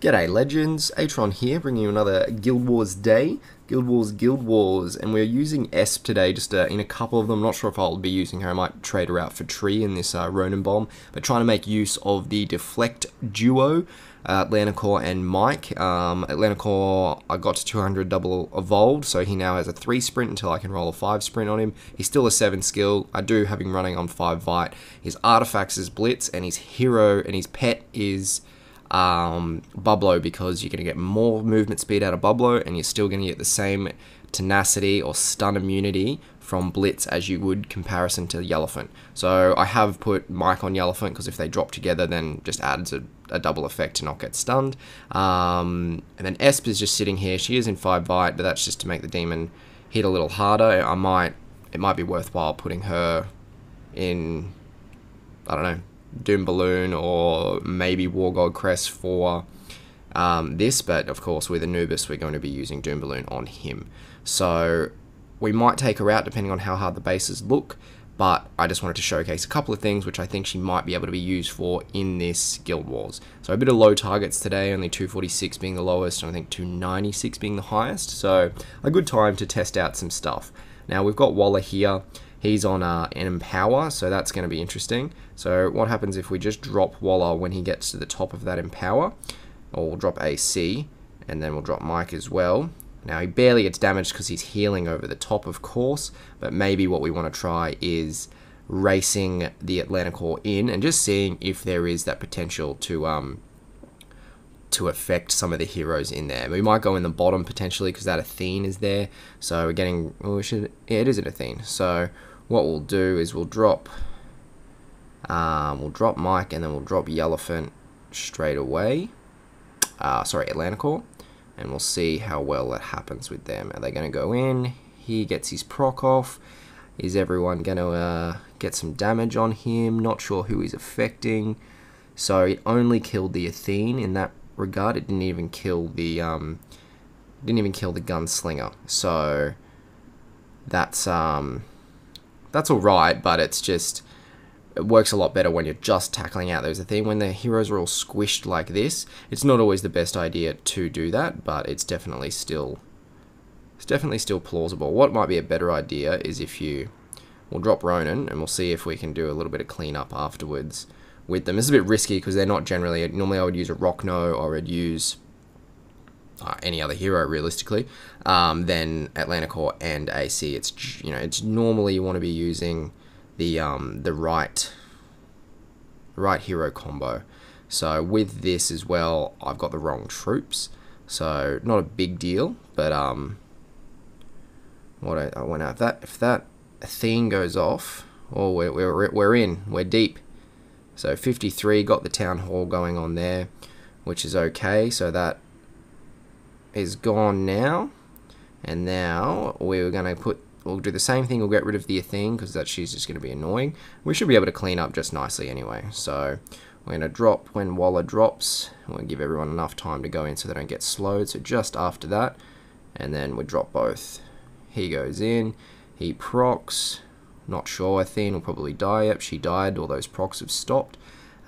G'day legends, Atron here, bringing you another Guild Wars day, Guild Wars, and we're using Esp today, just in a couple of them. Not sure if I'll be using her, I might trade her out for Tree in this Ronin bomb, but trying to make use of the Deflect duo, Atlanticore and Mike. Atlanticore, I got to 200 double evolved, so he now has a 3 sprint until I can roll a 5 sprint on him. He's still a 7 skill, I do have him running on 5 Vite. His artifacts is Blitz, and his hero and his pet is Bublo, because you're going to get more movement speed out of Bublo and you're still going to get the same tenacity or stun immunity from Blitz as you would comparison to Yellowfant. So I have put Mike on Yellowfant because if they drop together then just adds a double effect to not get stunned. And then Esp is just sitting here. She is in 5 Vite, but that's just to make the demon hit a little harder. It might be worthwhile putting her in, I don't know, Doom Ballon or maybe War God Crest for this, but of course with Anubis we're going to be using Doom Ballon on him. So we might take her out depending on how hard the bases look, but I just wanted to showcase a couple of things which I think she might be able to be used for in this Guild Wars. So a bit of low targets today, only 246 being the lowest and I think 296 being the highest, so a good time to test out some stuff. Now we've got Waller here. He's on an Empower, so that's going to be interesting. So what happens if we just drop Waller when he gets to the top of that Empower? Or we'll drop AC, and then we'll drop Mike as well. Now he barely gets damaged because he's healing over the top, of course, but maybe what we want to try is racing the Atlanticore in and just seeing if there is that potential to affect some of the heroes in there. We might go in the bottom potentially because that Athene is there. So we're getting, well, yeah, it is an Athene. So what we'll do is we'll drop Mike and then we'll drop Yellowfant straight away. Sorry, Atlanticore, and we'll see how well that happens with them. Are they going to go in? He gets his proc off. Is everyone going to get some damage on him? Not sure who he's affecting. So it only killed the Athene in that regard. It didn't even kill the gunslinger. So that's all right, but it's just, it works a lot better when you're just tackling out those Athene. When the heroes are all squished like this, it's not always the best idea to do that, but it's definitely still plausible. What might be a better idea is if we'll drop Ronin and we'll see if we can do a little bit of cleanup afterwards with them. This is a bit risky because they're not generally, normally I would use a Rockno or I'd use any other hero realistically, then Atlanticore and AC. It's normally you want to be using the right hero combo. So with this as well, I've got the wrong troops, so not a big deal. But if that Athene goes off, oh, we're deep. So 53 got the town hall going on there, which is okay. So that is gone now, and now we're going to we'll do the same thing. We'll get rid of the Athene because she's just going to be annoying. We should be able to clean up just nicely anyway. So we're going to drop when Waller drops. We'll give everyone enough time to go in so they don't get slowed. So just after that, and then we drop both. He goes in, he procs. Not sure, Athene will probably die. Yep, she died. All those procs have stopped.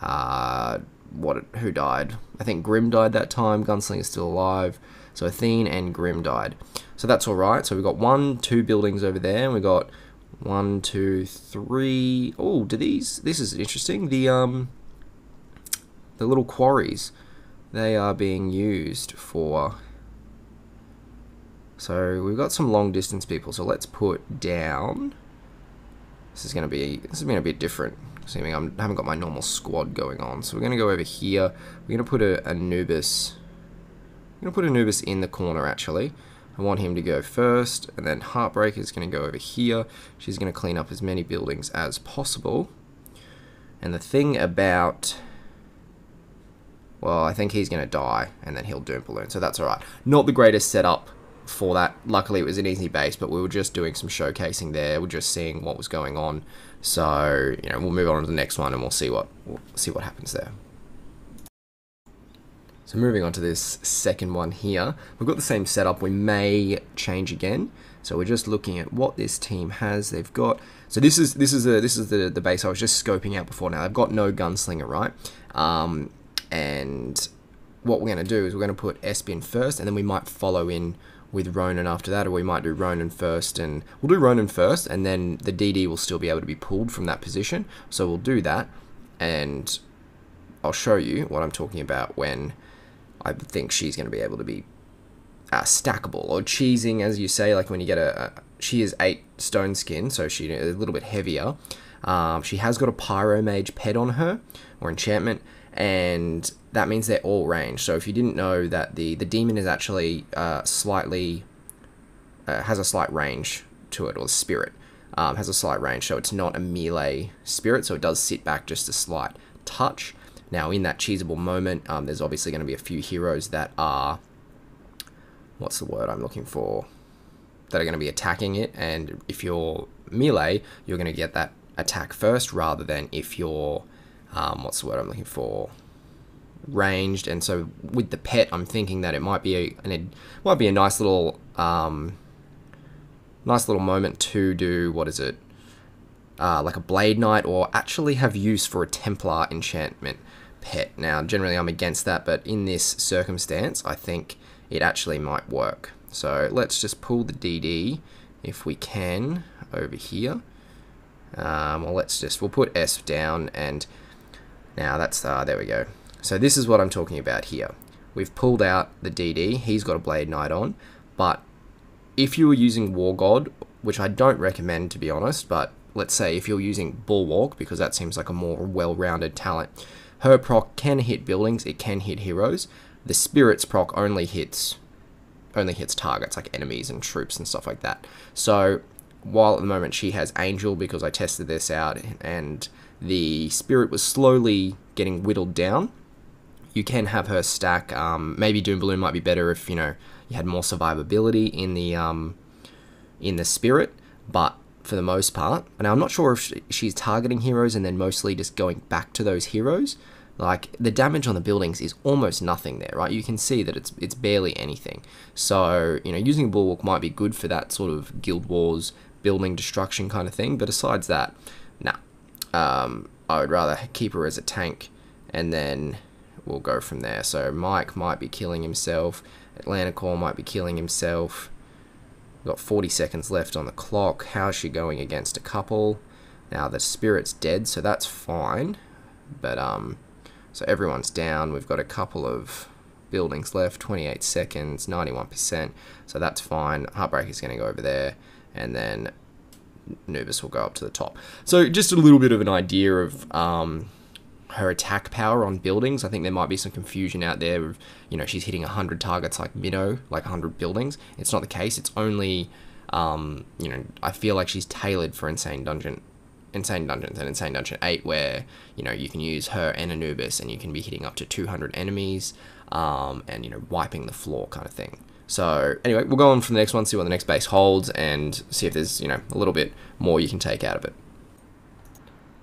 Who died? I think Grim died that time. Gunslinger's still alive. So Athene and Grim died. So that's alright. So we've got 2 buildings over there. And we've got 1, 2, 3. Oh, this is interesting. The little quarries, they are being used for. So we've got some long distance people. So let's put down. This is going to be a bit different. Assuming I haven't got my normal squad going on. So we're going to go over here. We're going to put Anubis. I'm going to put Anubis in the corner actually. I want him to go first, and then Heartbreaker is going to go over here. She's going to clean up as many buildings as possible. And the thing about, well, I think he's going to die, and then he'll Doom Ballon, so that's alright. Not the greatest setup for that. Luckily it was an easy base, but we were just doing some showcasing there. We're just seeing what was going on. So, we'll move on to the next one and we'll see what happens there. So moving on to this second one here, we've got the same setup. We may change again. So we're just looking at what this team has. They've got, so this is the base I was just scoping out before. Now they've got no gunslinger, right? And what we're going to do is we're going to put Esp in first, and then we might follow in with Ronin after that, or we might do Ronin first, and we'll do Ronin first, and then the DD will still be able to be pulled from that position. So we'll do that, and I'll show you what I'm talking about when I think she's going to be able to be stackable, or cheesing, as you say, like when you get she is 8 stone skin, so she's a little bit heavier. She has got a Pyromage pet on her, or enchantment, and that means they're all ranged. So if you didn't know that the demon is actually slightly has a slight range to it, or the spirit has a slight range, so it's not a melee spirit, so it does sit back just a slight touch. Now in that cheesable moment, there's obviously going to be a few heroes that are, what's the word I'm looking for, that are going to be attacking it, and if you're melee, you're going to get that attack first, rather than if you're what's the word I'm looking for, ranged. And so with the pet, I'm thinking that it might be a nice little moment to do, what is it, like a Blade Knight, or actually have use for a Templar enchantment pet. Now generally I'm against that, but in this circumstance I think it actually might work. So let's just pull the DD if we can over here. We'll put S down, and now that's, there we go. So this is what I'm talking about here. We've pulled out the DD, he's got a Blade Knight on, but if you were using War God, which I don't recommend to be honest, but let's say if you're using Bulwark, because that seems like a more well-rounded talent, her proc can hit buildings, it can hit heroes. The Spirit's proc only hits targets, like enemies and troops and stuff like that. So while at the moment she has Angel, because I tested this out and the Spirit was slowly getting whittled down, you can have her stack. Maybe Doom Ballon might be better if, you know, you had more survivability in the Spirit, but for the most part, and I'm not sure if she's targeting heroes and then mostly just going back to those heroes. Like, the damage on the buildings is almost nothing there, right? You can see that it's barely anything. So, you know, using a Bulwark might be good for that sort of Guild Wars building destruction kind of thing, but besides that, nah. I would rather keep her as a tank, and then we'll go from there. So Mike might be killing himself, Atlanticore might be killing himself. We've got 40 seconds left on the clock. How's she going against a couple? Now the Spirit's dead, so that's fine, but so everyone's down. We've got a couple of buildings left, 28 seconds, 91%, so that's fine. Heartbreaker's going to go over there, and then Nubis will go up to the top. So just a little bit of an idea of her attack power on buildings. I think there might be some confusion out there of, you know, she's hitting 100 targets like Minnow, like 100 buildings. It's not the case. It's only, you know, I feel like she's tailored for Insane Dungeons and Insane Dungeon 8, where, you know, you can use her and Anubis and you can be hitting up to 200 enemies, and, you know, wiping the floor kind of thing. So anyway, we'll go on from the next one, see what the next base holds, and see if there's, you know, a little bit more you can take out of it.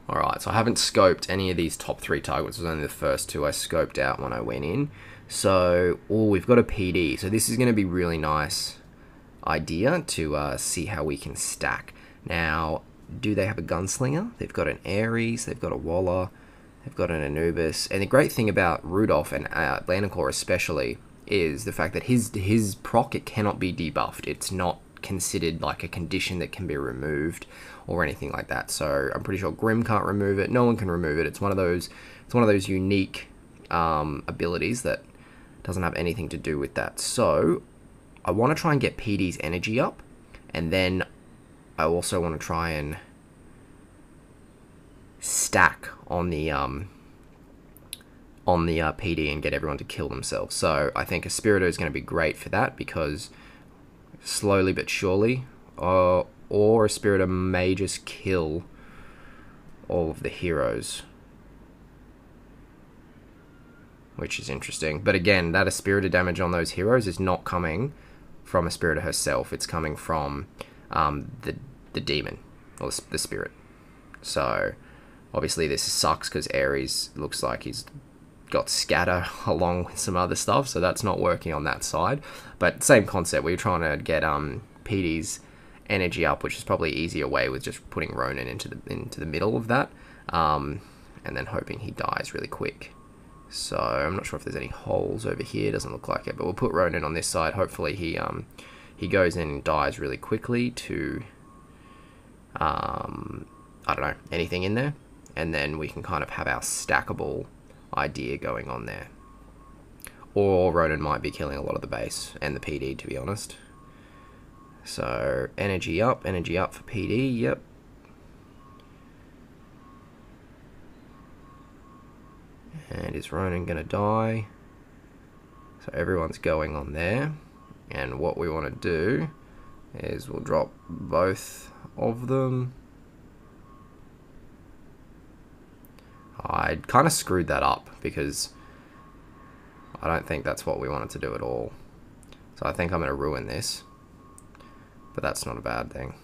Alright, so I haven't scoped any of these top 3 targets. It was only the first 2 I scoped out when I went in. So, we've got a PD. So this is going to be really nice idea to see how we can stack. Now, do they have a gunslinger? They've got an Ares, they've got a Waller, they've got an Anubis. And the great thing about Rudolph and Atlanticore especially is the fact that his proc, it cannot be debuffed. It's not considered like a condition that can be removed or anything like that. So I'm pretty sure Grim can't remove it. No one can remove it. It's one of those unique abilities that doesn't have anything to do with that. So I want to try and get PD's energy up, and then I also want to try and stack on the PD and get everyone to kill themselves. So I think Espirita is going to be great for that, because slowly but surely, or Espirita may just kill all of the heroes, which is interesting. But again, that Espirita damage on those heroes is not coming from Espirita herself. It's coming from the demon, or the Spirit. So obviously this sucks, because Ares looks like he's got scatter along with some other stuff, so that's not working on that side. But same concept, we're trying to get PD's energy up, which is probably an easier way with just putting Ronin into the middle of that, and then hoping he dies really quick. So I'm not sure if there's any holes over here. Doesn't look like it, but we'll put Ronin on this side. Hopefully he goes in and dies really quickly to I don't know, anything in there, and then we can kind of have our stackable idea going on there. Or Ronin might be killing a lot of the base and the PD, to be honest. So energy up for PD. Yep. And is Ronin gonna die? So everyone's going on there. And what we want to do is we'll drop both of them. I kind of screwed that up because I don't think that's what we wanted to do at all. So I think I'm going to ruin this. But that's not a bad thing.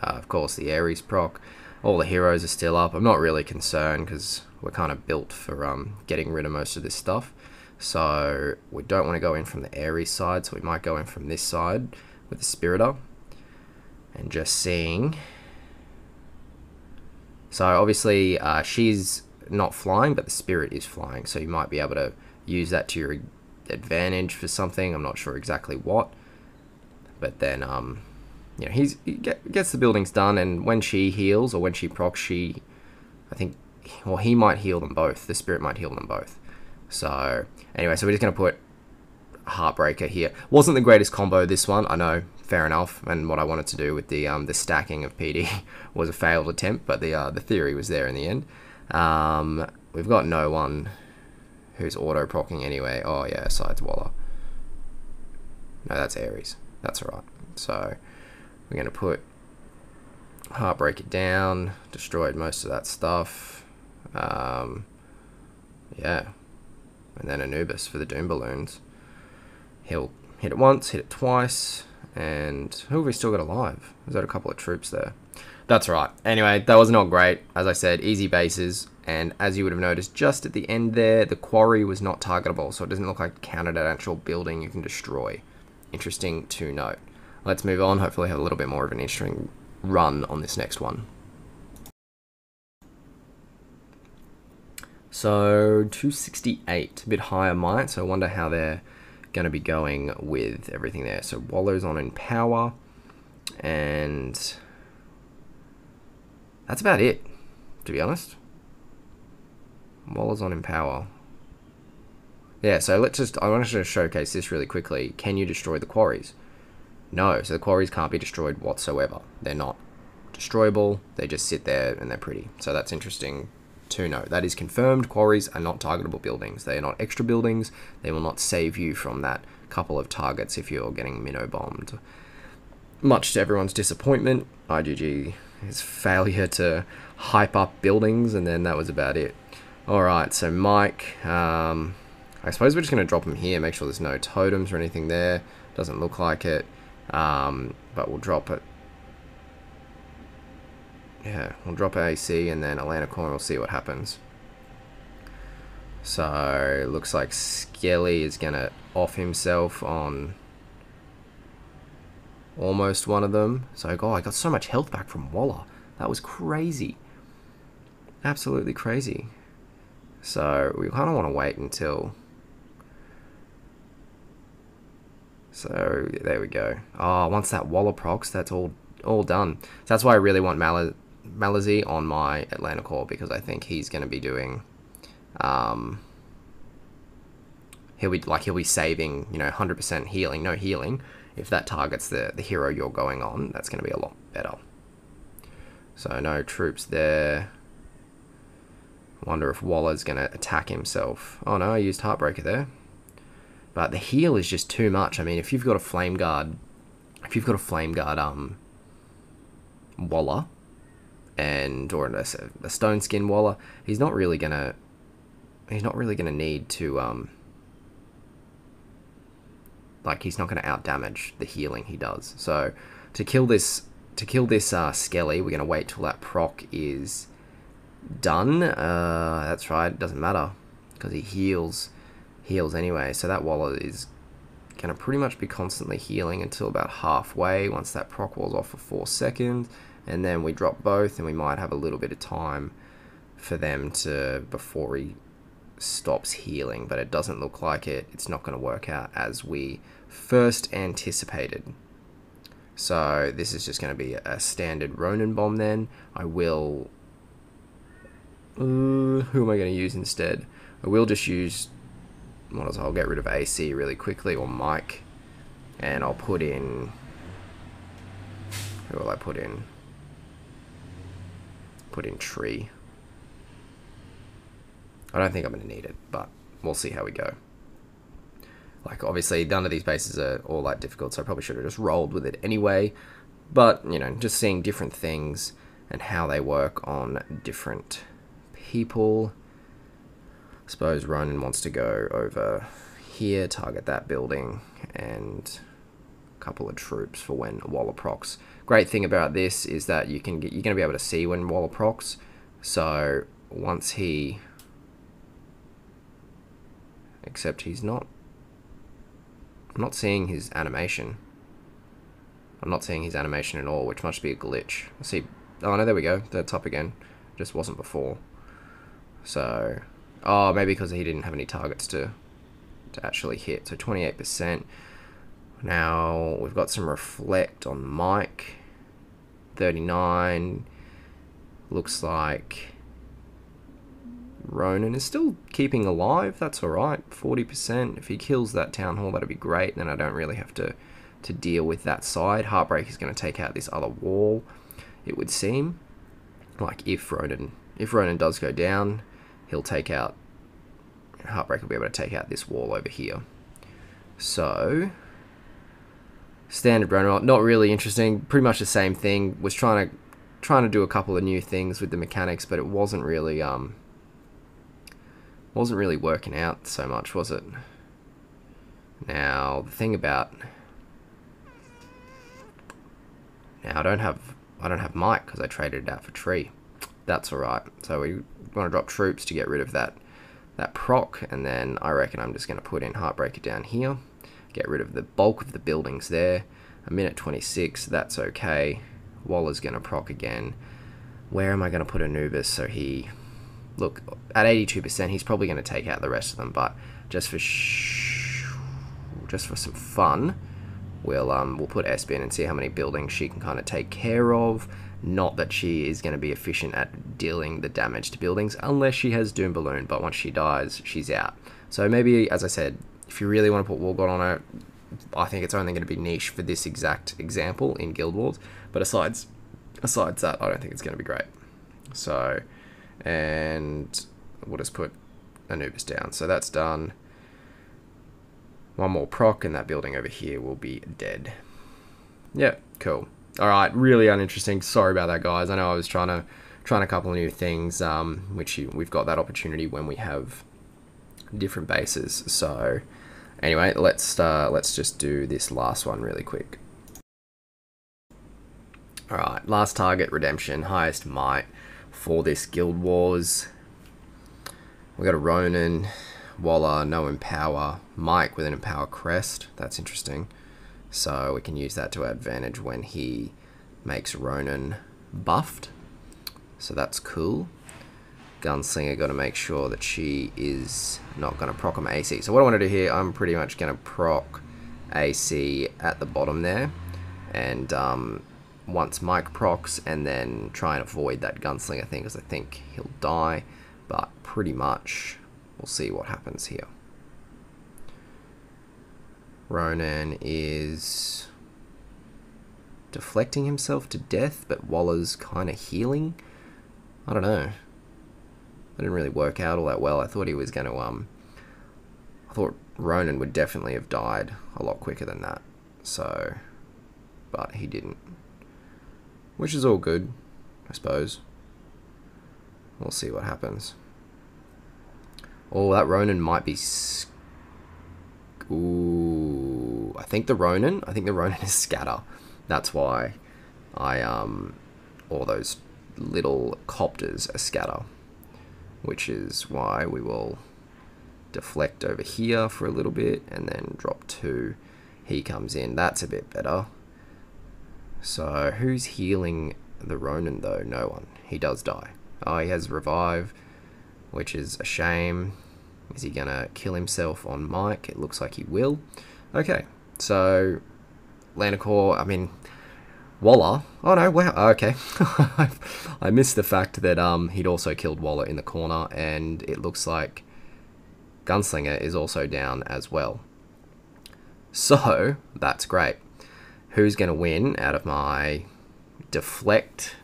Of course, the Ares proc. All the heroes are still up. I'm not really concerned because we're kind of built for getting rid of most of this stuff. So we don't want to go in from the Ares side, so we might go in from this side with the Espirita. And just seeing. So obviously she's not flying, but the Spirit is flying. So you might be able to use that to your advantage for something. I'm not sure exactly what. But then, you know, he gets the buildings done, and when she heals, or when she procs, I think, or he might heal them both. The Spirit might heal them both. So, anyway, so we're just going to put Heartbreaker here. Wasn't the greatest combo, this one, I know, fair enough. And what I wanted to do with the stacking of PD was a failed attempt, but the theory was there in the end. We've got no one who's auto-procking anyway. Oh, yeah, besides Waller. No, that's Ares. That's alright. So, we're going to put Heartbreaker down, destroyed most of that stuff. Yeah. And then Anubis for the Doom Balloons. He'll hit it once, hit it twice, and who have we still got alive? There's got a couple of troops there. That's right. Anyway, that was not great. As I said, easy bases, and as you would have noticed, just at the end there, the quarry was not targetable, so it doesn't look like counted an actual building you can destroy. Interesting to note. Let's move on. Hopefully have a little bit more of an interesting run on this next one. So 268, a bit higher might, so I wonder how they're going to be going with everything there. So Waller's on in power, and that's about it, to be honest. Waller's on in power. Yeah, so I want to showcase this really quickly. Can you destroy the quarries? No, so the quarries can't be destroyed whatsoever. They're not destroyable, they just sit there and they're pretty. So that's interesting to note. That is confirmed. Quarries are not targetable buildings. They are not extra buildings. They will not save you from that couple of targets if you're getting minnow bombed. Much to everyone's disappointment, IGG his failure to hype up buildings, and then that was about it. Alright, so Mike, I suppose we're just going to drop him here, make sure there's no totems or anything there. Doesn't look like it, but we'll drop it. Yeah, we'll drop AC and then Atlanticore and we'll see what happens. So, looks like Skelly is going to off himself on almost one of them. So, God, I got so much health back from Waller. That was crazy. Absolutely crazy. So, we kind of want to wait until... So, there we go. Oh, once that Waller procs, that's all done. So that's why I really want Malazi on my Atlanticore, because I think he's going to be doing... he'll be saving, you know, 100% healing, no healing. If that targets the hero you're going on, that's going to be a lot better. So no troops there. Wonder if Waller's going to attack himself. Oh no, I used Heartbreaker there. But the heal is just too much. I mean, if you've got a Flame Guard, Waller, or a Stone Skin Waller, he's not really gonna need to he's not gonna out damage the healing he does. So to kill this Skelly, we're gonna wait till that proc is done. That's right, it doesn't matter because he heals anyway. So that Waller is gonna pretty much be constantly healing until about halfway. Once that proc walls off for 4 seconds, and then we drop both, and we might have a little bit of time for them to, before he stops healing, but it doesn't look like it's not going to work out as we first anticipated. So this is just going to be a standard Ronin bomb then. I will... who am I going to use instead? I will just use... I'll get rid of AC really quickly, or Mike, and I'll put in... Who will I put in? Put in Tree. I don't think I'm going to need it, but we'll see how we go. Like, obviously, none of these bases are all that difficult, so I probably should have just rolled with it anyway. But, you know, just seeing different things and how they work on different people. I suppose Ronin wants to go over here, target that building, and a couple of troops for when Waller procs. Great thing about this is that you're going to be able to see when Waller procs. So once he... Except he's not... I'm not seeing his animation. I'm not seeing his animation at all, which must be a glitch. Let's see. Oh, no, there we go. That's up again. Just wasn't before. So... Oh, maybe because he didn't have any targets to actually hit. So 28%. Now, we've got some Reflect on Mike. 39. Looks like... Ronin is still keeping alive. That's alright. 40%. If he kills that Town Hall, that'd be great. Then I don't really have to deal with that side. Heartbreak is going to take out this other wall, it would seem. Like, if Ronin does go down, he'll take out... Heartbreak will be able to take out this wall over here. So... Standard Ronin, not really interesting. Pretty much the same thing. Was trying to do a couple of new things with the mechanics, but it wasn't really working out so much, was it? Now the thing about I don't have Mike because I traded it out for Tree. That's alright. So we want to drop troops to get rid of that proc, and then I reckon I'm just going to put in Heartbreaker down here. Get rid of the bulk of the buildings there. A minute 26, that's okay. Waller's going to proc again. Where am I going to put Anubis so he... Look, at 82%, he's probably going to take out the rest of them, but just for some fun, we'll put Esp in and see how many buildings she can kind of take care of. Not that she is going to be efficient at dealing the damage to buildings, unless she has Doom Ballon, but once she dies, she's out. So maybe, as I said, if you really want to put War God on her, I think it's only going to be niche for this exact example in Guild Wars. But aside that, I don't think it's going to be great. So, and we'll just put Anubis down. So that's done. One more proc, and that building over here will be dead. Yeah, cool. All right, really uninteresting. Sorry about that, guys. I know I was trying a couple of new things, which we've got that opportunity when we have different bases. So anyway, let's just do this last one really quick. All right, last target, Redemption, highest might for this Guild Wars. We got a Ronin, Waller, no Empower, Mike with an Empower crest. That's interesting. So we can use that to our advantage when he makes Ronin buffed. So that's cool. Gunslinger, got to make sure that she is not going to proc on my AC. So what I want to do here, I'm pretty much going to proc AC at the bottom there. And once Mike procs, and then try and avoid that Gunslinger thing, because I think he'll die. But pretty much, we'll see what happens here. Ronin is deflecting himself to death, but Waller's kind of healing. I don't know. That didn't really work out all that well. I thought he was going to, I thought Ronin would definitely have died a lot quicker than that. So, but he didn't. Which is all good, I suppose. We'll see what happens. Oh, that Ronin might be... Ooh, I think the Ronin is scatter. That's why all those little copters are scatter, which is why we will deflect over here for a little bit and then drop 2. He comes in. That's a bit better. So who's healing the Ronin, though? No one. He does die. Oh, he has revive, which is a shame. Is he gonna kill himself on Mike? It looks like he will. Okay, so Atlanticore, I mean, Waller. Oh no, wow, okay. I missed the fact that he'd also killed Waller in the corner, and it looks like Gunslinger is also down as well. So, that's great. Who's going to win out of my deflect?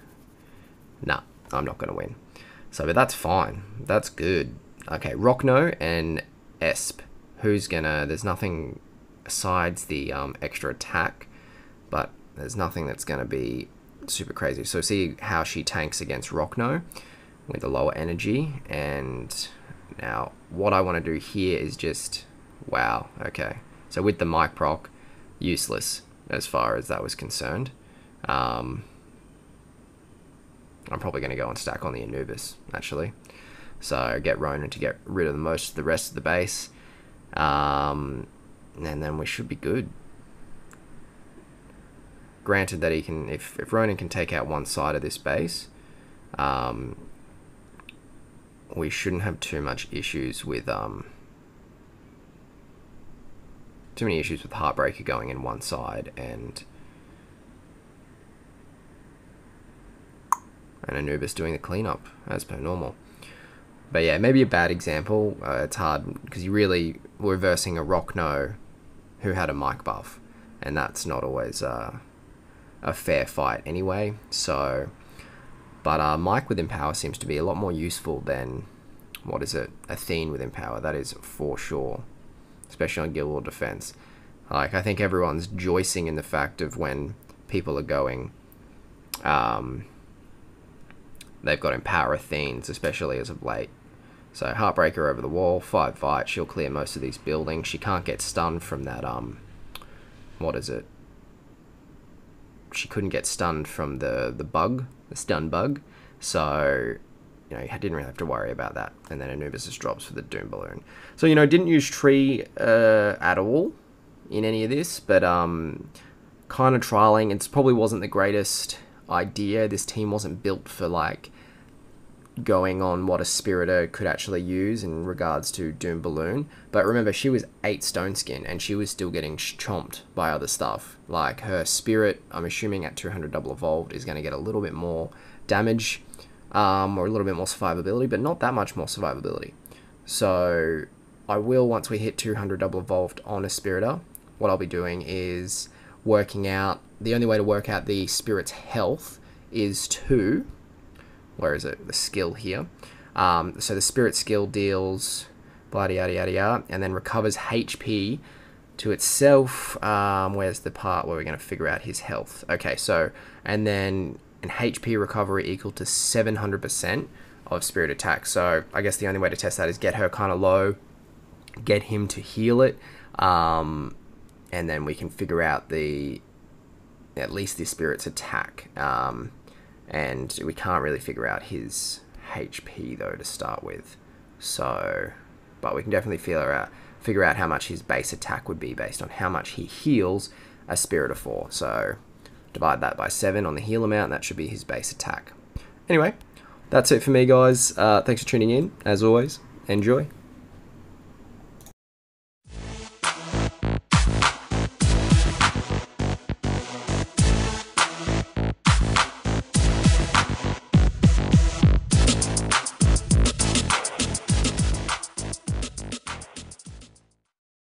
Nah, I'm not going to win. So, but that's fine. That's good. Okay, Rockno and Esp. Who's going to... There's nothing besides the extra attack, but there's nothing that's going to be super crazy. So, see how she tanks against Rockno with the lower energy. And now, what I want to do here is just... Wow, okay. So with the mic proc, useless as far as that was concerned. I'm probably going to go and stack on the Anubis, actually. So get Ronin to get rid of the rest of the base. And then we should be good. Granted that he can, if Ronin can take out one side of this base, we shouldn't have too much issues with... Too many issues with Heartbreaker going in one side and Anubis doing the cleanup as per normal. But yeah, maybe a bad example. It's hard because you really were versing a Rockno who had a mic buff, and that's not always a fair fight anyway. So, but Mike with Empower seems to be a lot more useful than, what is it, Athene with Empower. That is for sure. Especially on Guild War Defense. Like, I think everyone's joicing in the fact of when people are going, they've got Empower Athenes, especially as of late. So, Heartbreaker over the wall, 5 fight, she'll clear most of these buildings. She can't get stunned from that, what is it? She couldn't get stunned from the bug, the stun bug. So... You know, you didn't really have to worry about that. And then Anubis just drops for the Doom Balloon. So, you know, didn't use Tree at all in any of this, but kind of trialing. It probably wasn't the greatest idea. This team wasn't built for, like, going on what a Espirita could actually use in regards to Doom Balloon. But remember, she was 8 Stone Skin, and she was still getting chomped by other stuff. Like, her Spirit, I'm assuming at 200 double evolved, is going to get a little bit more damage, or a little bit more survivability, but not that much more survivability. So I will, once we hit 200 double evolved on a Espirita, what I'll be doing is working out, the only way to work out the Spirit's health is to, where is it, the skill here. So the Spirit skill deals yada yada yada yada, and then recovers HP to itself. Where's the part where we're going to figure out his health? Okay, so, and then an HP recovery equal to 700% of Spirit attack. So I guess the only way to test that is get her kind of low, get him to heal it, and then we can figure out at least the Spirit's attack. And we can't really figure out his HP though to start with. So, but we can definitely figure out how much his base attack would be based on how much he heals a Spirit for. So divide that by 7 on the heal amount, and that should be his base attack. Anyway, that's it for me, guys. Thanks for tuning in. As always, enjoy.